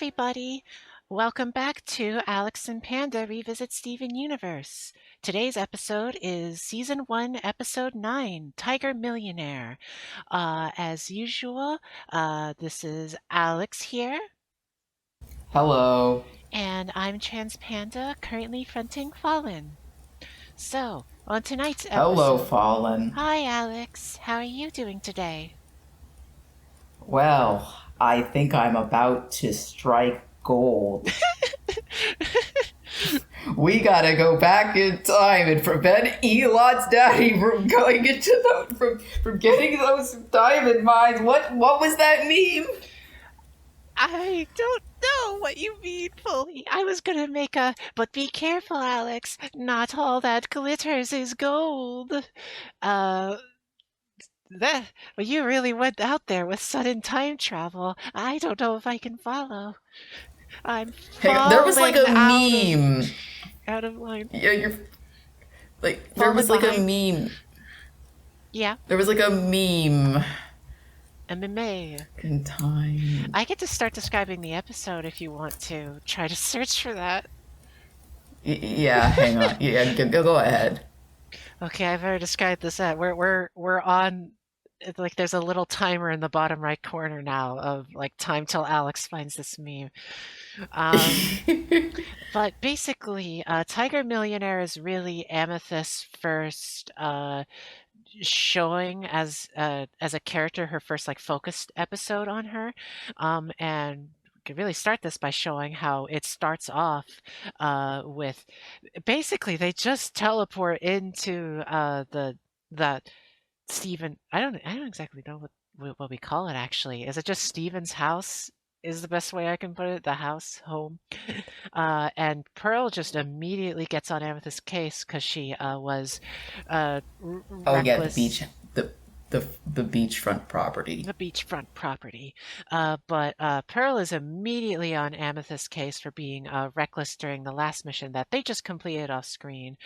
everybody. Welcome back to Alex and Panda Revisit Steven Universe. Today's episode is Season 1, Episode 9, Tiger Millionaire. As usual, this is Alex here, Hello. and I'm Trans Panda, currently fronting Falin. So, on tonight's Hello, episode, Fallen. hi Alex, how are you doing today? Well, I think I'm about to strike gold. We gotta go back in time and prevent Elon's daddy from going into from getting those diamond mines. What was that meme? I don't know what you mean fully. I was gonna make a, but be careful, Alex. Not all that glitters is gold. Uh, that, well, you really went out there with sudden time travel. I don't know if I can follow. I'm Hang on, there was like falling a meme. out of line. Yeah, you're like there Falling was like a behind. meme. Yeah, There was like a meme MMA. in time. I get to start describing the episode if you want to try to search for that. Yeah, hang on. Yeah, go ahead. Okay, I've already described this at we're on it's like there's a little timer in the bottom right corner now of like time till Alex finds this meme. Um, but basically, Tiger Millionaire is really Amethyst's first showing as a character, her first like focused episode on her, and we could really start this by showing how it starts off with basically they just teleport into the Stephen. I don't exactly know what we call it actually. Is it just Stephen's house? Is the best way I can put it, the house, home. And Pearl just immediately gets on Amethyst's case because she was Oh yeah, reckless, the beachfront property. the beachfront property. But Pearl is immediately on Amethyst's case for being reckless during the last mission that they just completed off screen,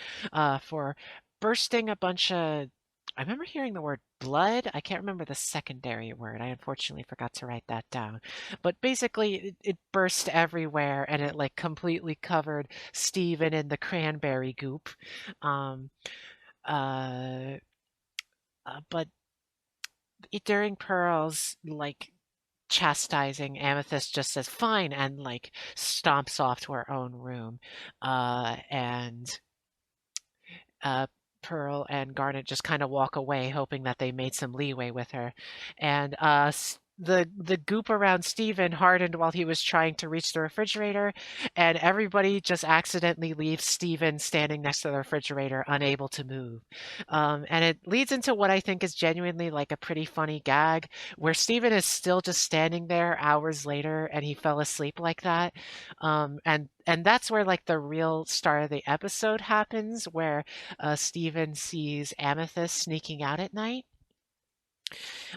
for bursting a bunch of. I remember hearing the word blood. I can't remember the secondary word. I unfortunately forgot to write that down. But basically, it burst everywhere and it like completely covered Steven in the cranberry goop. Um, uh, but during Pearl's like chastising, Amethyst just says fine and like stomps off to her own room. And uh, Pearl and Garnet just kind of walk away, hoping that they made some leeway with her. And the goop around Steven hardened while he was trying to reach the refrigerator, and everybody just accidentally leaves Steven standing next to the refrigerator, unable to move. And it leads into what I think is genuinely like a pretty funny gag, where Steven is still just standing there hours later, and he fell asleep like that. And that's where like the real start of the episode happens, where Steven sees Amethyst sneaking out at night.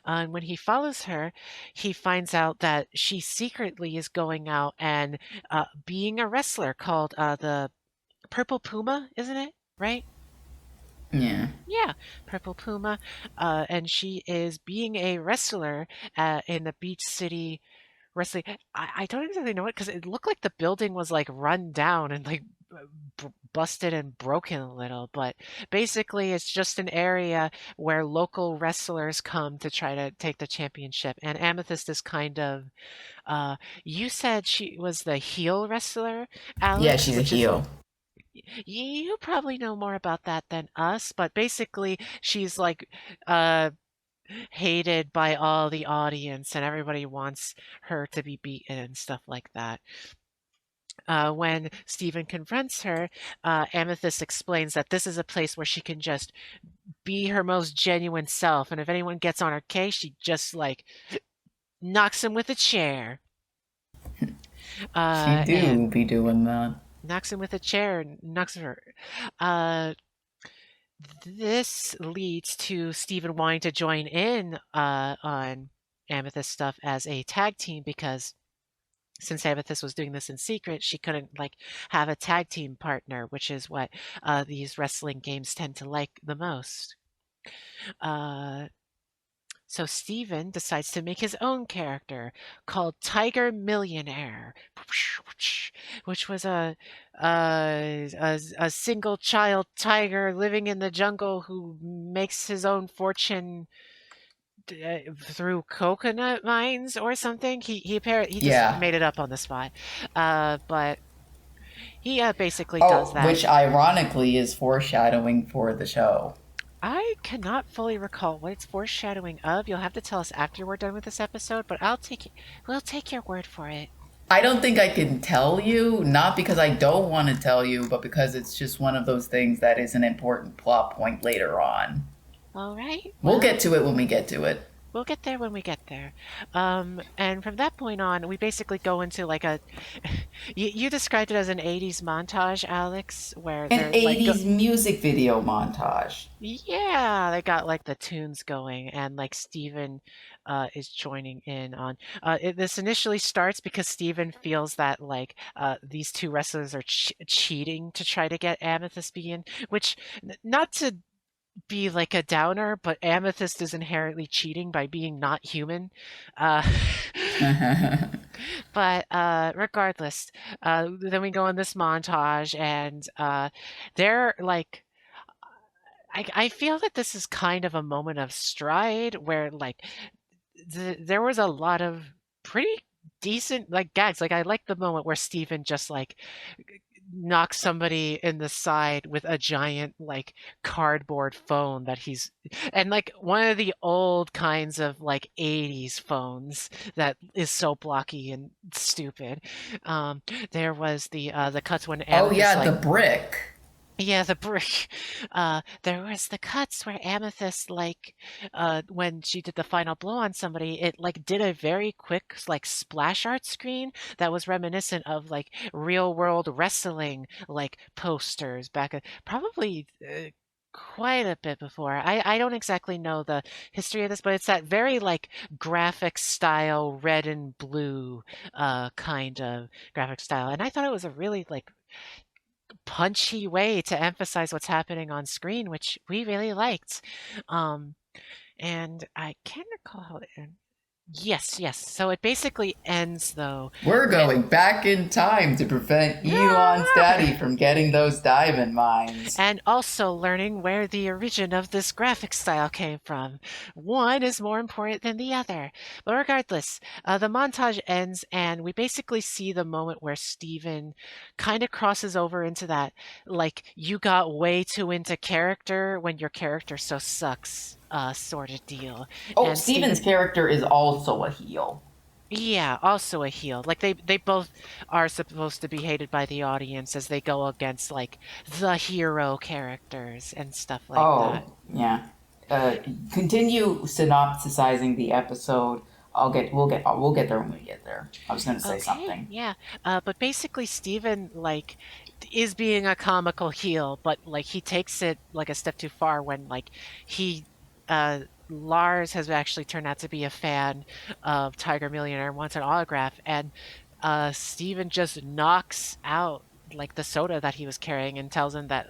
And when he follows her, he finds out that she secretly is going out and being a wrestler called the Purple Puma, isn't it? Right? Yeah. Yeah, Purple Puma. And she is being a wrestler in the Beach City wrestling. I don't exactly know it because it looked like the building was like run down and like busted and broken a little, but basically it's just an area where local wrestlers come to try to take the championship. And Amethyst is kind of, uh, you said she was the heel wrestler, Yeah, Alex, she's a which is heel. you probably know more about that than us, but basically she's like uh hated by all the audience and everybody wants her to be beaten and stuff like that. When Stephen confronts her, Amethyst explains that this is a place where she can just be her most genuine self, and if anyone gets on her case, she just like knocks him with a chair. She And do be doing that. knocks him with a chair, and knocks her. Uh, this leads to Stephen wanting to join in on Amethyst stuff as a tag team because since Amethyst was doing this in secret, she couldn't like have a tag team partner, which is what these wrestling games tend to like the most. Uh, So Steven decides to make his own character called Tiger Millionaire, which was a single child tiger living in the jungle who makes his own fortune through coconut mines or something. He just Yeah. made it up on the spot, but he basically does Oh, that. which ironically is foreshadowing for the show. I cannot fully recall what it's foreshadowing of. You'll have to tell us after we're done with this episode, but we'll take your word for it. I don't think I can tell you, not because I don't want to tell you, but because it's just one of those things that is an important plot point later on. All right. We'll Well, get to it when we get to it. we'll get there when we get there. And from that point on, we basically go into like a. You described it as an '80s montage, Alex, where An they're like, 80s music video montage. yeah, they got like the tunes going, and like Steven is joining in on. This initially starts because Steven feels that like these two wrestlers are cheating to try to get Amethyst begin, which not to be like a downer, but Amethyst is inherently cheating by being not human. Uh, but regardless, then we go on this montage, and they're like, I feel that this is kind of a moment of stride where like there was a lot of pretty decent like gags. Like I like the moment where Steven just like knocks somebody in the side with a giant like cardboard phone that he's and like one of the old kinds of like 80s phones that is so blocky and stupid. Um there was the cuts when Oh, Amethyst yeah, the like brick. yeah, the brick. There was the cuts where Amethyst, like, when she did the final blow on somebody, it like did a very quick like splash art screen that was reminiscent of like real world wrestling like posters back probably quite a bit before. I don't exactly know the history of this, but it's that very like graphic style red and blue kind of graphic style. And I thought it was a really like punchy way to emphasize what's happening on screen, which we really liked. Um, and I can't recall how it ends. Yes, yes. So it basically ends though We're with going back in time to prevent Elon's daddy from getting those diamond mines. and also learning where the origin of this graphic style came from. One is more important than the other. But regardless, the montage ends, and we basically see the moment where Steven kind of crosses over into that, like, you got way too into character when your character so sucks. Sort of deal. Oh, And Steven's Steven, character is also a heel. yeah, also a heel. Like they both are supposed to be hated by the audience as they go against like the hero characters and stuff like that. Oh, yeah. Continue synopsisizing the episode. We'll get there when we get there. I was gonna say Okay, something. yeah. But basically Steven like is being a comical heel, but like he takes it like a step too far when like he uh Lars has actually turned out to be a fan of Tiger Millionaire and wants an autograph, and Steven just knocks out like the soda that he was carrying and tells him that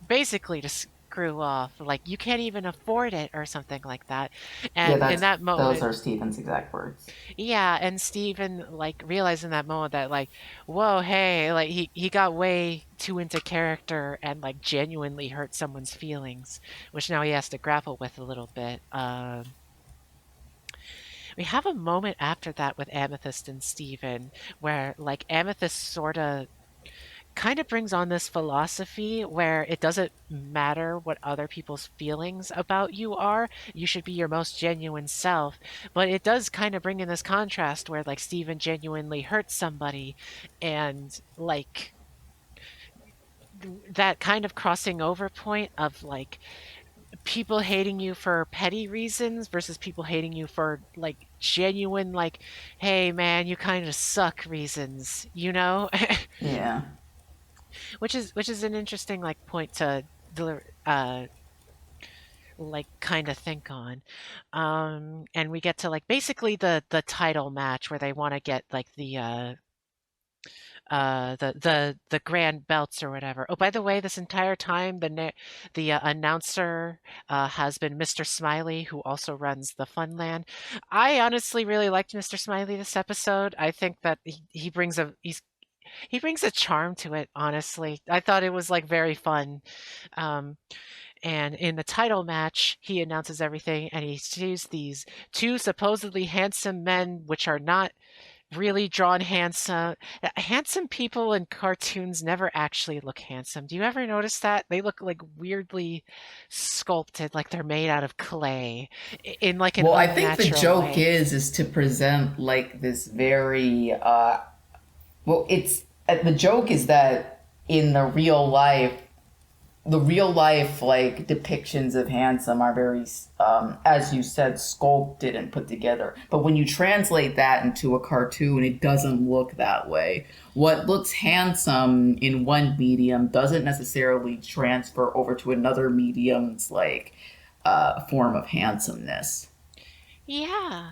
basically to screw off, like you can't even afford it or something like that. Yeah, And in that's that those moment, are Steven's exact words. yeah, and Steven like realized in that moment that like, whoa, hey, like he got way too into character and like genuinely hurt someone's feelings, which now he has to grapple with a little bit. We have a moment after that with Amethyst and Steven where like Amethyst sort of kind of brings on this philosophy where it doesn't matter what other people's feelings about you are. You should be your most genuine self. But it does kind of bring in this contrast where like Steven genuinely hurts somebody and like that kind of crossing over point of like people hating you for petty reasons versus people hating you for like genuine like hey man you kind of suck reasons, you know. Yeah. Which is an interesting like point to like kind of think on. And we get to like basically the title match where they want to get like the grand belts or whatever. Oh, by the way, this entire time the announcer has been Mr. Smiley, who also runs the Funland. I honestly really liked Mr. Smiley this episode. I think that he brings a charm to it. Honestly, I thought it was like very fun. Um, and in the title match, he announces everything, and he sees these two supposedly handsome men, which are not really drawn handsome. Handsome people in cartoons never actually look handsome. Do you ever notice that? They look like weirdly sculpted, like they're made out of clay in like an Well, I think the unnatural joke way. is to present like this very well, it's the joke is that in the real life like depictions of handsome are very as you said, sculpted and put together, but when you translate that into a cartoon, it doesn't look that way. What looks handsome in one medium doesn't necessarily transfer over to another medium's like form of handsomeness. Yeah,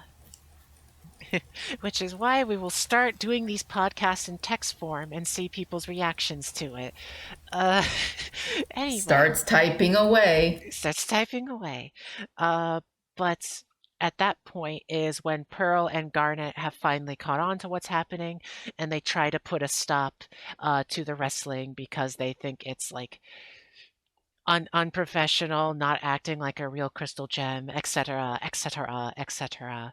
which is why we will start doing these podcasts in text form and see people's reactions to it. Uh, anyway, Starts typing away. starts typing away. Uh, but at that point is when Pearl and Garnet have finally caught on to what's happening, and they try to put a stop to the wrestling because they think it's like unprofessional, not acting like a real crystal gem, etc., etc., etc.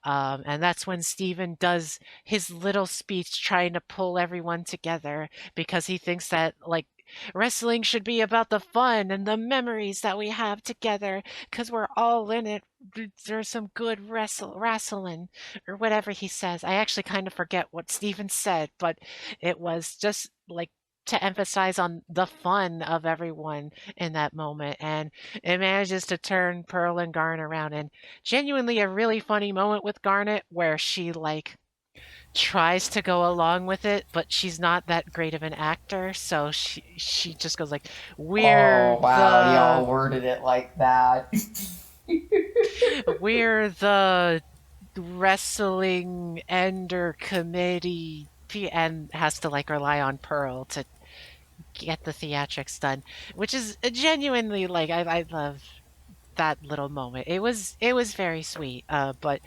And that's when Steven does his little speech trying to pull everyone together because he thinks that, like, wrestling should be about the fun and the memories that we have together because we're all in it. There's some good wrestling, or whatever he says. I actually kind of forget what Steven said, but it was just like to emphasize on the fun of everyone in that moment. And it manages to turn Pearl and Garnet around. And genuinely a really funny moment with Garnet where she like tries to go along with it, but she's not that great of an actor. So she just goes like, Oh wow, y'all worded it like that. we're the wrestling ender committee and has to like rely on Pearl to get the theatrics done, which is genuinely like I love that little moment. It was very sweet. But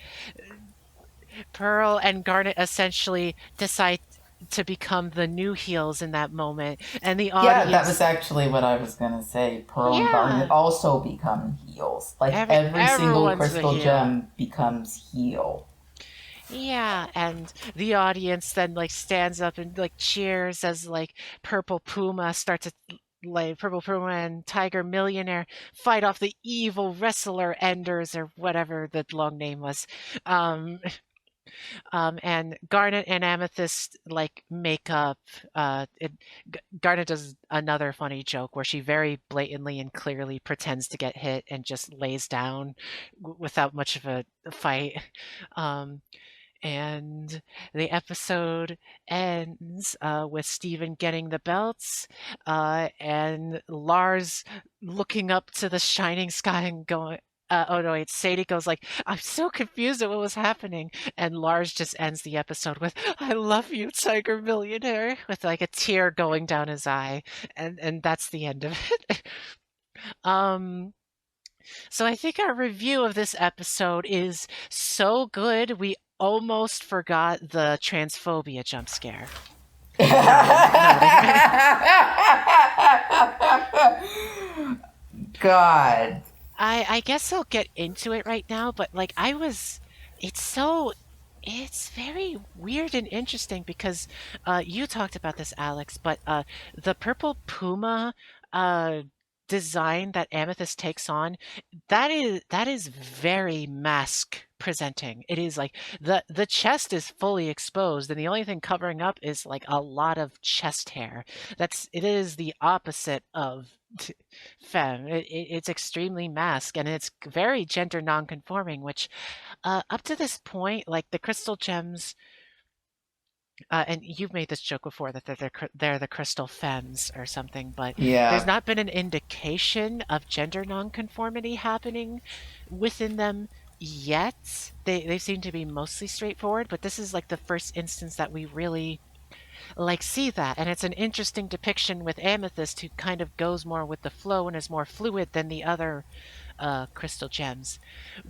Pearl and Garnet essentially decide to become the new heels in that moment, and the Yeah, that was audience, actually what I was gonna say. Pearl and Garnet yeah, also become heels. Like every single everyone's the crystal heel. gem becomes heel. Yeah, and the audience then like stands up and like cheers as like Purple Puma and Tiger Millionaire fight off the evil wrestler Enders or whatever the long name was. Um, and Garnet and Amethyst like make up. Garnet does another funny joke where she very blatantly and clearly pretends to get hit and just lays down without much of a fight. Um, and the episode ends with Steven getting the belts and Lars looking up to the shining sky and going, oh no, wait, Sadie goes like, I'm so confused at what was happening. And Lars just ends the episode with, I love you, Tiger Millionaire, with like a tear going down his eye. And that's the end of it. um, so I think our review of this episode is so good we almost forgot the transphobia jump scare. Now that I God. I guess I'll get into it right now, but like it's so it's very weird and interesting because you talked about this, Alex, but the purple puma uh design that Amethyst takes on, that is very mask presenting. It is like the chest is fully exposed and the only thing covering up is like a lot of chest hair. It is the opposite of femme. It's extremely mask and it's very gender non-conforming, which up to this point, like the crystal gems, and you've made this joke before that they're the crystal femmes or something, but there's Yeah. not been an indication of gender nonconformity happening within them yet. They seem to be mostly straightforward, but this is like the first instance that we really like see that, and it's an interesting depiction with Amethyst, who kind of goes more with the flow and is more fluid than the other crystal gems,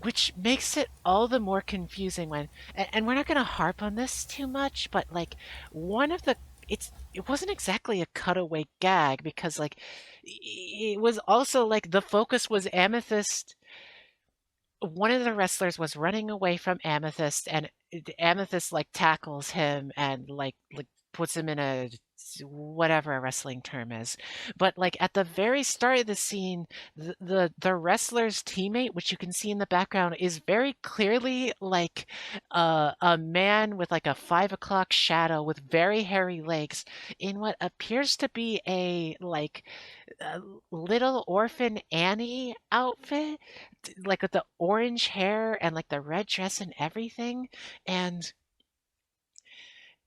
which makes it all the more confusing when, and we're not going to harp on this too much, but like one of the, it wasn't exactly a cutaway gag because like it was also like the focus was Amethyst. One of the wrestlers was running away from Amethyst, and Amethyst like tackles him and like puts him in a whatever a wrestling term is. But like at the very start of the scene, the wrestler's teammate, which you can see in the background, is very clearly like a man with like a 5 o'clock shadow with very hairy legs in what appears to be a like a little orphan Annie outfit, like with the orange hair and like the red dress and everything. And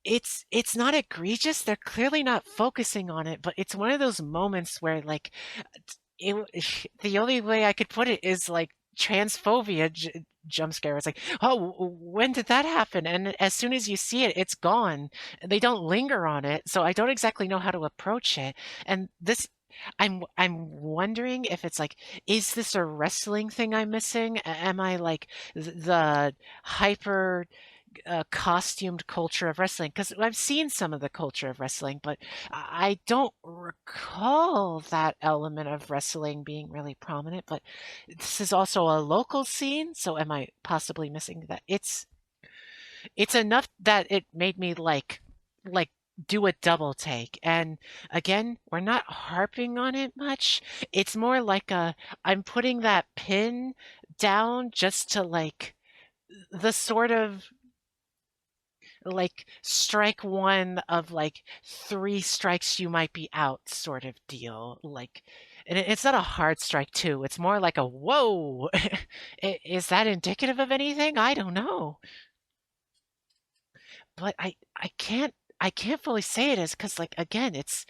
it's not egregious. They're clearly not focusing on it, but it's one of those moments where like it, the only way I could put it is like transphobia jump scare. It's like, oh, when did that happen? And as soon as you see it, it's gone. They don't linger on it, so I don't exactly know how to approach it. And this, I'm wondering if it's like, is this a wrestling thing I'm missing? Am I like the hyper costumed culture of wrestling? Because I've seen some of the culture of wrestling, but I don't recall that element of wrestling being really prominent. But this is also a local scene, so am I possibly missing that? It's enough that it made me like do a double take. And again, we're not harping on it much. It's more like a I'm putting that pin down just to like the sort of like strike one of like three strikes you might be out sort of deal. Like, and it's not a hard strike too. It's more like a whoa. Is that indicative of anything? I don't know. But I can't fully say it is because like again, it's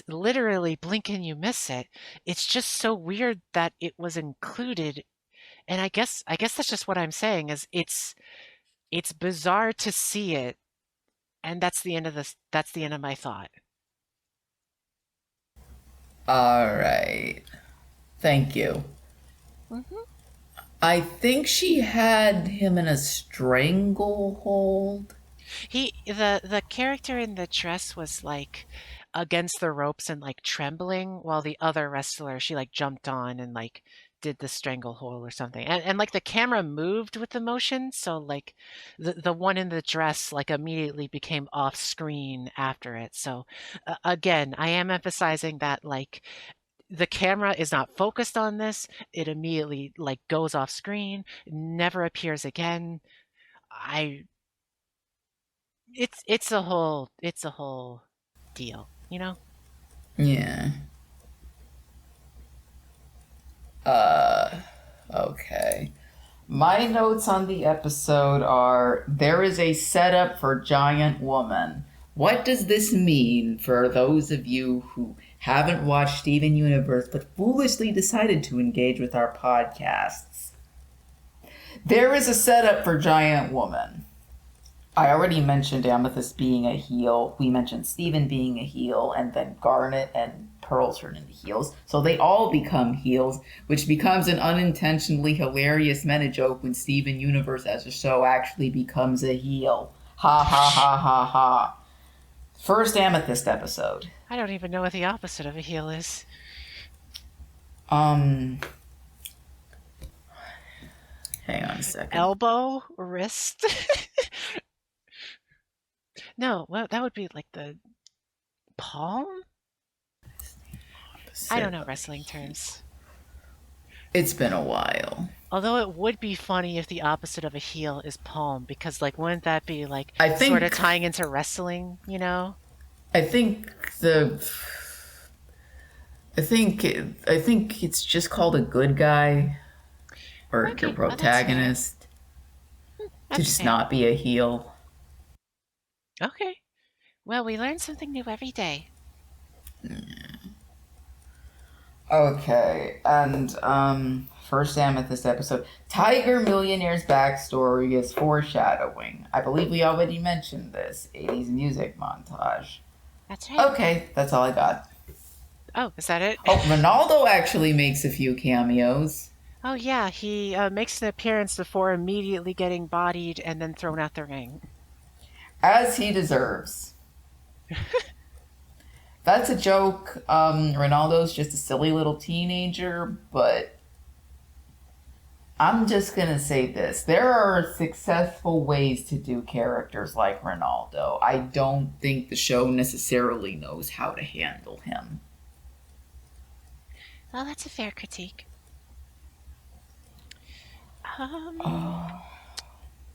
literally blink and you miss it. It's just so weird that it was included. And I guess that's just what I'm saying is it's bizarre to see it. And that's the end of my thought. All right. Thank you. Mhm. I think she had him in a stranglehold. The character in the dress was like against the ropes and like trembling while the other wrestler she like jumped on and like did the stranglehold or something. And like the camera moved with the motion, so like the one in the dress like immediately became off screen after it. So again, I am emphasizing that like the camera is not focused on this. It immediately like goes off screen, never appears again. I it's a whole deal, you know? Yeah. Uh, okay. My notes on the episode are there is a setup for Giant Woman. What does this mean for those of you who haven't watched Steven Universe but foolishly decided to engage with our podcasts? There is a setup for Giant Woman. I already mentioned Amethyst being a heel. We mentioned Steven being a heel, and then Garnet and Pearl turn into heels. So they all become heels, which becomes an unintentionally hilarious meta joke when Steven Universe as a show actually becomes a heel. Ha ha ha ha ha. First Amethyst episode. I don't even know what the opposite of a heel is. Um, Hang on a second. Elbow, wrist. No, well, that would be like the palm? I don't Opposite know of a wrestling heel. terms. It's been a while. Although it would be funny if the opposite of a heel is palm, because like wouldn't that be like I sort of think tying into wrestling, you know? I think the I think it's just called a good guy or a Okay, well that's fair. protagonist to That's just fair. not be a heel. Okay. Well, we learn something new every day. Okay, and First Amethyst episode. Tiger Millionaire's backstory is foreshadowing. I believe we already mentioned this. 80s music montage. That's right. Okay, that's all I got. Oh, is that it? Oh, Ronaldo actually makes a few cameos. Oh, yeah, he makes an appearance before immediately getting bodied and then thrown out the ring. As he deserves. That's a joke. Ronaldo's just a silly little teenager, but I'm just gonna say this. There are successful ways to do characters like Ronaldo. I don't think the show necessarily knows how to handle him. Well, that's a fair critique. Um, Oh.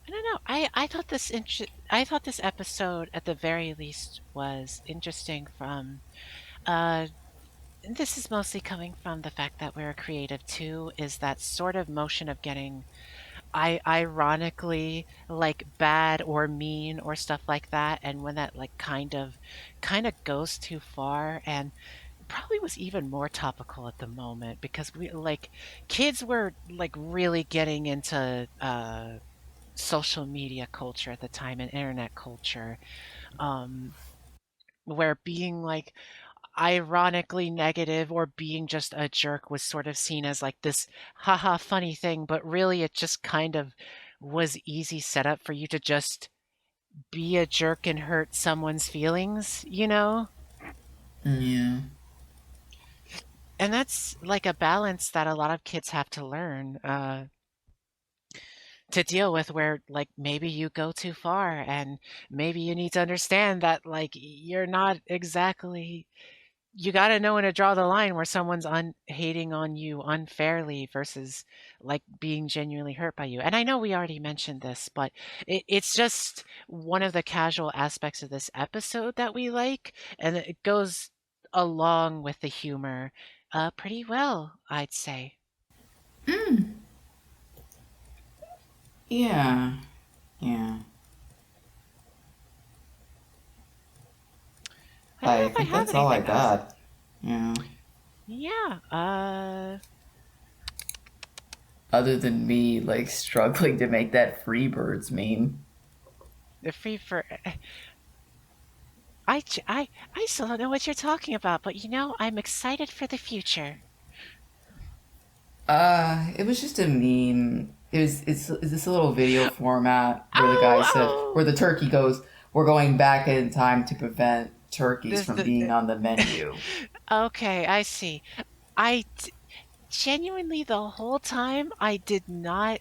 I don't know. I thought this episode, at the very least, was interesting from uh this is mostly coming from the fact that we're creative too, is that sort of motion of getting ironically like bad or mean or stuff like that, and when that like kind of goes too far, and probably was even more topical at the moment because we like kids were like really getting into social media culture at the time and internet culture, um where being like ironically negative or being just a jerk was sort of seen as like this haha funny thing, but really it just kind of was easy setup for you to just be a jerk and hurt someone's feelings, you know? Yeah. And that's like a balance that a lot of kids have to learn to deal with, where like maybe you go too far and maybe you need to understand that like you're not exactly, you got to know when to draw the line where someone's hating on you unfairly versus like being genuinely hurt by you. And I know we already mentioned this, but it's just one of the casual aspects of this episode that we like, and it goes along with the humor pretty well, I'd say. Mm. Yeah. Yeah. I don't know I if I think have that's all I anything else. got. Yeah. Yeah, Other than me, like, struggling to make that Freebirds meme. the free for I still don't know what you're talking about, but you know, I'm excited for the future. It was just a meme. It's this little video format where the guy Oh, said, where the oh, turkey goes, "We're going back in time to prevent turkeys this from the being on the menu." okay, I see. I d- Genuinely the whole time I did not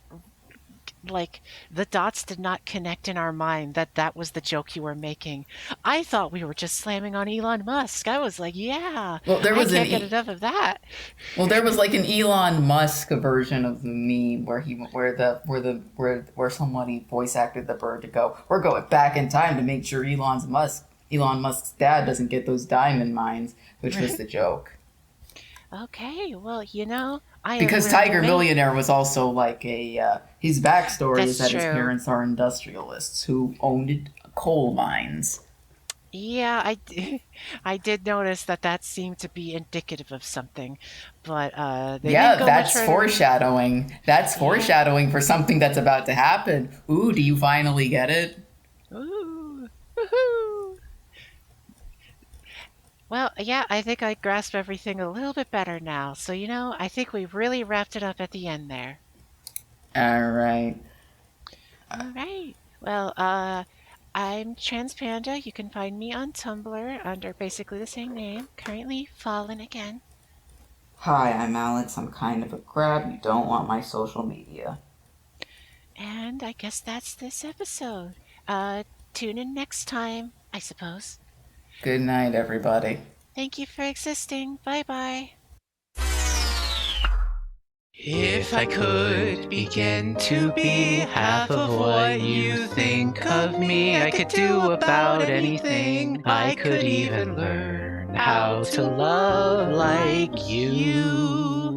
like, the dots did not connect in our mind that that was the joke you were making. I thought we were just slamming on Elon Musk. I was like, yeah, Well, there I was an can't get enough of that. well, there was like an Elon Musk version of the meme where where somebody voice acted the bird to go, "We're going back in time to make sure Elon Musk's dad doesn't get those diamond mines," which was the joke. Okay, well, you know, I have Because learned Tiger many. Millionaire was also like his backstory is That's that his true. parents are industrialists who owned coal mines. Yeah, I did notice that that seemed to be indicative of something, but they didn't Yeah, go much that's further. foreshadowing. That's Yeah. foreshadowing for something that's about to happen. Ooh, do you finally get it? Ooh. Woohoo. Well, yeah, I think I grasp everything a little bit better now. So, you know, I think we really wrapped it up at the end there. All right. All right. Well, I'm Trans Panda. You can find me on Tumblr under basically the same name. Currently Fallen again. Hi, I'm Alex. I'm kind of a crab. You don't want my social media. And I guess that's this episode. Uh, Tune in next time, I suppose. Good night, everybody. Thank you for existing. Bye bye. If I could begin to be half of what you think of me, I could do about anything. I could even learn how to love like you.